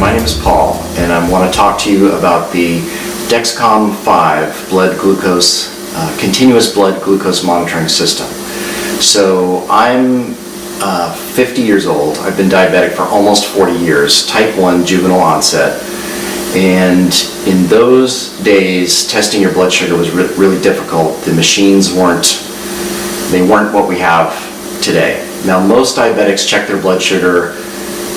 my name is Paul, and I want to talk to you about the Dexcom G5 continuous blood glucose monitoring system. So I'm 50 years old. I've been diabetic for almost 40 years, type 1 juvenile onset. And in those days, testing your blood sugar was really difficult. The machines weren't what we have today. Now, most diabetics check their blood sugar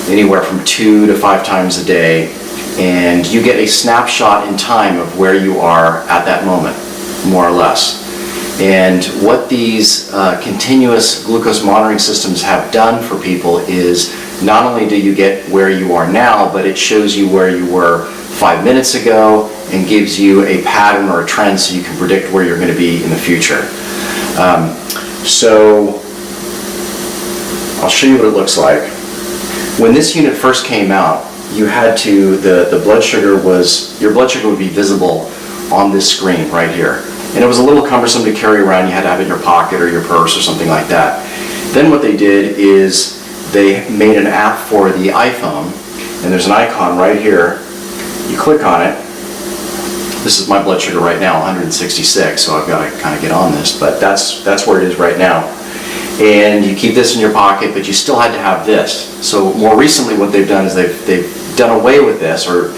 anywhere from 2 to 5 times a day, and you get a snapshot in time of where you are at that moment, more or less. And what these continuous glucose monitoring systems have done for people is not only do you get where you are now, but it shows you where you were 5 minutes ago and gives you a pattern or a trend so you can predict where you're going to be in the future. So I'll show you what it looks like. When this unit first came out, you had to, your blood sugar would be visible on this screen right here. And it was a little cumbersome to carry around. You had to have it in your pocket or your purse or something like that. Then what they did is they made an app for the iPhone, and there's an icon right here. You click on it. This is my blood sugar right now, 166, so I've got to kind of get on this, but that's where it is right now. And you keep this in your pocket, but you still had to have this. So more recently what they've done is they've done away with this, or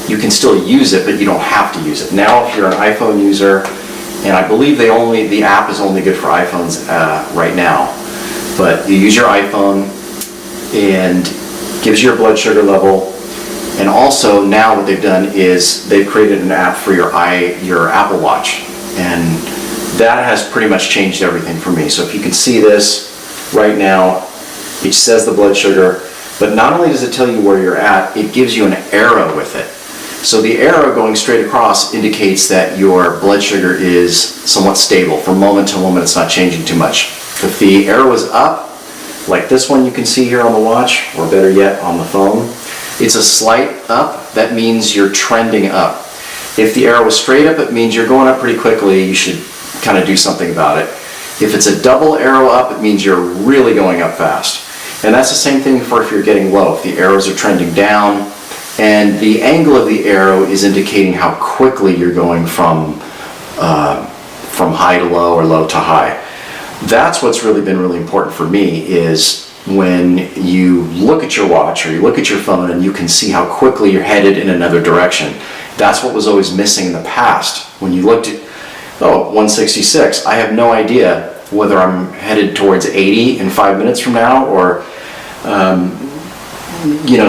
you can still use it, but you don't have to use it. Now if you're an iPhone user, and I believe the app is only good for iPhones right now, but you use your iPhone and gives you your blood sugar level. And also now what they've done is they've created an app for your Apple Watch, and that has pretty much changed everything for me. So if you can see this right now, it says the blood sugar, but not only does it tell you where you're at, it gives you an arrow with it. So the arrow going straight across indicates that your blood sugar is somewhat stable. From moment to moment, it's not changing too much. If the arrow is up, like this one you can see here on the watch, or better yet on the phone, it's a slight up. That means you're trending up. If the arrow is straight up, it means you're going up pretty quickly. You should kind of do something about it. If it's a double arrow up, it means you're really going up fast. And that's the same thing for if you're getting low. If the arrows are trending down, and the angle of the arrow is indicating how quickly you're going from high to low or low to high. That's what's really been really important for me, is when you look at your watch or you look at your phone and you can see how quickly you're headed in another direction. That's what was always missing in the past. When you looked at, 166, I have no idea whether I'm headed towards 80 in 5 minutes from now, or,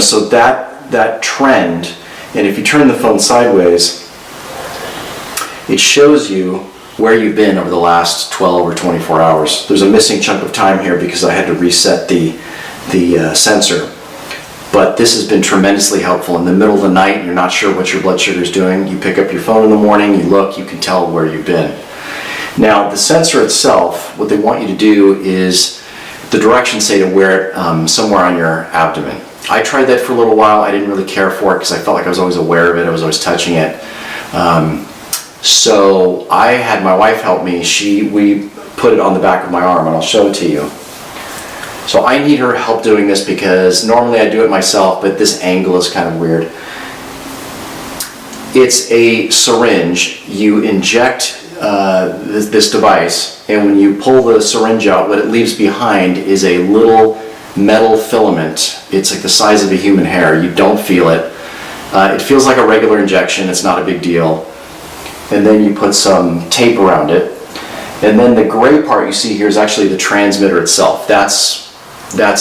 so that trend, and if you turn the phone sideways, it shows you where you've been over the last 12 or 24 hours. There's a missing chunk of time here because I had to reset the sensor. But this has been tremendously helpful. In the middle of the night, you're not sure what your blood sugar is doing. You pick up your phone in the morning, you look, you can tell where you've been. Now, the sensor itself, what they want you to do is, the directions say to wear it somewhere on your abdomen. I tried that for a little while. I didn't really care for it because I felt like I was always aware of it. I was always touching it. So I had my wife help me. We put it on the back of my arm, and I'll show it to you. So I need her help doing this because normally I do it myself, but this angle is kind of weird. It's a syringe. You inject this device, and when you pull the syringe out, what it leaves behind is a little metal filament. It's like the size of a human hair. You don't feel it. It feels like a regular injection. It's not a big deal. And then you put some tape around it. And then the gray part you see here is actually the transmitter itself. That's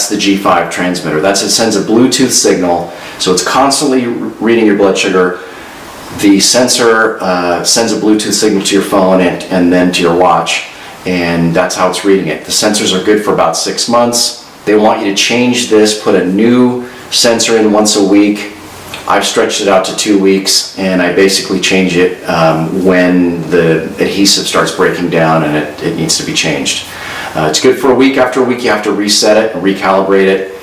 the G5 transmitter. It sends a Bluetooth signal, so it's constantly reading your blood sugar. The sensor sends a Bluetooth signal to your phone and then to your watch, and that's how it's reading it. The sensors are good for about 6 months. They want you to change this, put a new sensor in once a week. I've stretched it out to 2 weeks, and I basically change it when the adhesive starts breaking down and it needs to be changed. It's good for a week. After a week, you have to reset it and recalibrate it.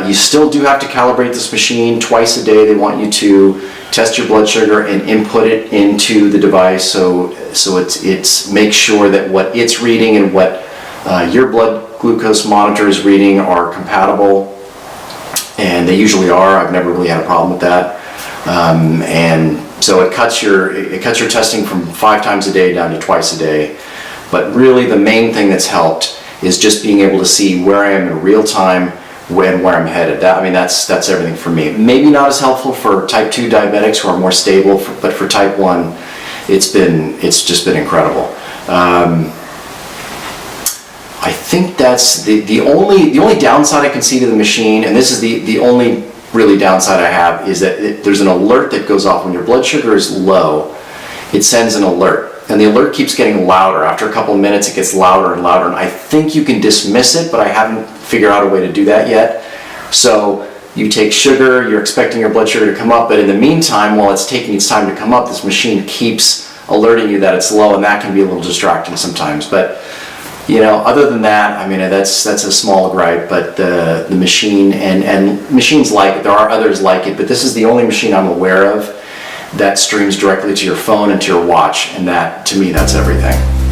You still do have to calibrate this machine twice a day. They want you to test your blood sugar and input it into the device, so it's make sure that what it's reading and what your blood glucose monitor is reading are compatible. and they usually are. I've never really had a problem with that. And so it cuts your testing from 5 times a day down to twice a day. But really the main thing that's helped is just being able to see where I am in real time and where I'm headed. That's everything for me. Maybe not as helpful for type 2 diabetics who are more stable, but for type 1, it's just been incredible. I think that's the only downside I can see to the machine, and this is the only really downside I have, is that there's an alert that goes off when your blood sugar is low. It sends an alert, and the alert keeps getting louder. After a couple of minutes, it gets louder and louder, and I think you can dismiss it, but I haven't figured out a way to do that yet. So you take sugar, you're expecting your blood sugar to come up, but in the meantime, while it's taking its time to come up, this machine keeps alerting you that it's low, and that can be a little distracting sometimes. But other than that, that's a small gripe, but the machine and machines like it, there are others like it, but this is the only machine I'm aware of that streams directly to your phone and to your watch, and that, to me, that's everything.